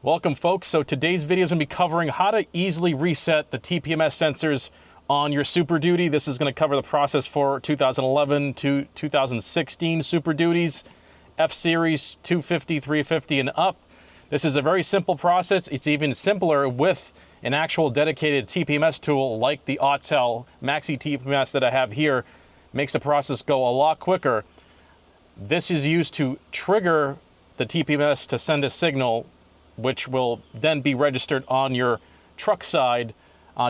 Welcome folks. So today's video is going to be covering how to easily reset the TPMS sensors on your Super Duty. This is going to cover the process for 2011 to 2016 Super Duties, F Series 250, 350 and up. This is a very simple process. It's even simpler with an actual dedicated TPMS tool like the Autel MaxiTPMS that I have here. Makes the process go a lot quicker. This is used to trigger the TPMS to send a signal, which will then be registered on your truck side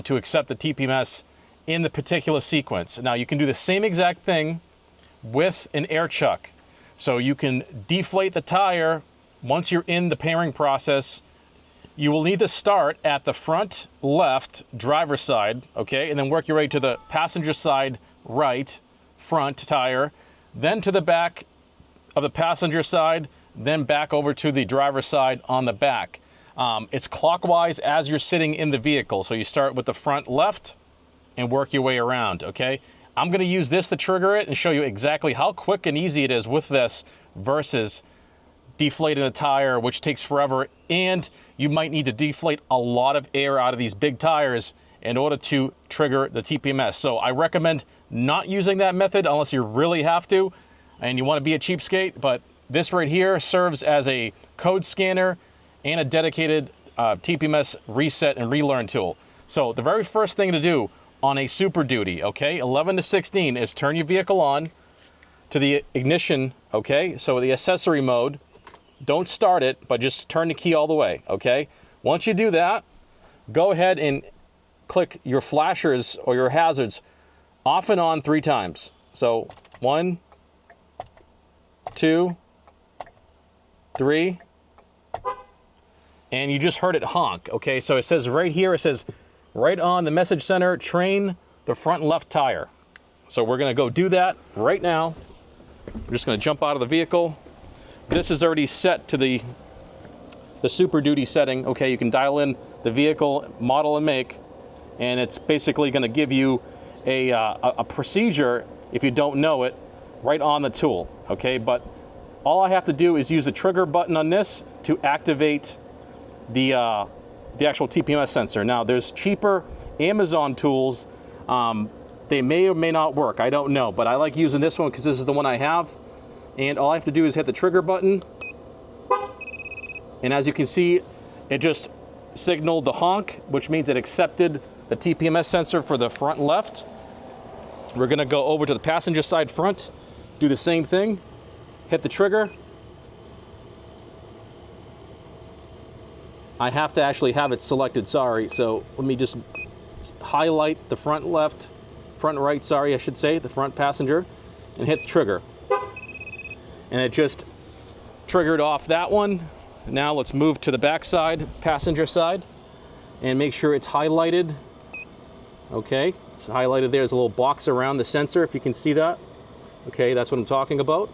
to accept the TPMS in the particular sequence. Now you can do the same exact thing with an air chuck. So you can deflate the tire. Once you're in the pairing process, you will need to start at the front left driver's side, okay, and then work your way to the passenger side right front tire, then to the back of the passenger side, then back over to the driver's side on the back. It's clockwise as you're sitting in the vehicle. So you start with the front left and work your way around, okay? I'm gonna use this to trigger it and show you exactly how quick and easy it is with this versus deflating the tire, which takes forever, and you might need to deflate a lot of air out of these big tires in order to trigger the TPMS. So I recommend not using that method unless you really have to and you wanna be a cheapskate, but this right here serves as a code scanner and a dedicated TPMS reset and relearn tool. So the very first thing to do on a Super Duty, okay, 11 to 16, is turn your vehicle on to the ignition, okay? So the accessory mode, don't start it, but just turn the key all the way, okay? Once you do that, go ahead and click your flashers or your hazards off and on 3 times. So 1, 2, 3, and you just heard it honk, okay? So it says right here, it says right on the message center, train the front left tire. So we're gonna go do that right now. We're just gonna jump out of the vehicle. This is already set to the Super Duty setting, okay? You can dial in the vehicle, model and make, and it's basically gonna give you a procedure, if you don't know it, right on the tool, okay? But all I have to do is use the trigger button on this to activate the actual TPMS sensor. Now, there's cheaper Amazon tools. They may or may not work. I don't know, but I like using this one because this is the one I have. And all I have to do is hit the trigger button. And as you can see, it just signaled the honk, which means it accepted the TPMS sensor for the front left. We're gonna go over to the passenger side front, do the same thing. Hit the trigger. I have to actually have it selected, sorry. So let me just highlight the front left, front right, sorry, I should say, the front passenger, and hit the trigger. And it just triggered off that one. Now let's move to the back side, passenger side, and make sure it's highlighted. Okay, it's highlighted there. There's a little box around the sensor, if you can see that. Okay, that's what I'm talking about.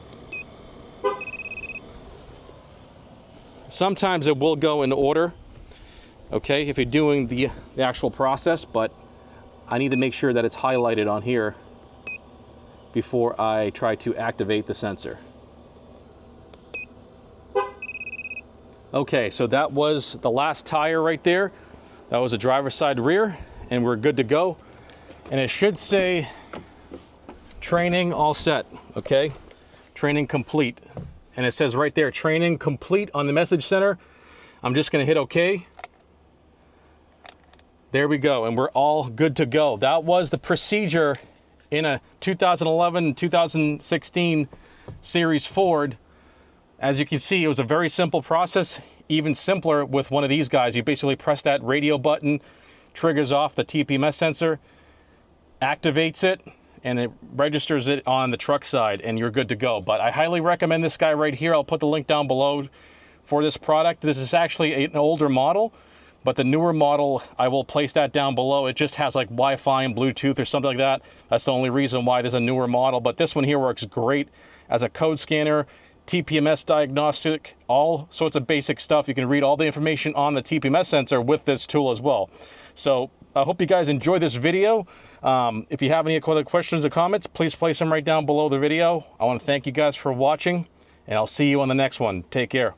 Sometimes it will go in order, okay, if you're doing the actual process, but I need to make sure that it's highlighted on here before I try to activate the sensor. Okay, so that was the last tire right there. That was a driver's side rear, and we're good to go. And it should say training all set, okay? Training complete. And it says right there, training complete on the message center. I'm just gonna hit okay. There we go, and we're all good to go. That was the procedure in a 2011, 2016 series Ford. As you can see, it was a very simple process, even simpler with one of these guys. You basically press that radio button, triggers off the TPMS sensor, activates it, and it registers it on the truck side, and you're good to go. But I highly recommend this guy right here. I'll put the link down below for this product. This is actually an older model, but the newer model, I will place that down below. It just has like Wi-Fi and Bluetooth or something like that. That's the only reason why there's a newer model. But this one here works great as a code scanner, TPMS diagnostic, all sorts of basic stuff. You can read all the information on the TPMS sensor with this tool as well. So I hope you guys enjoy this video. If you have any other questions or comments, please place them right down below the video. I want to thank you guys for watching, and I'll see you on the next one. Take care.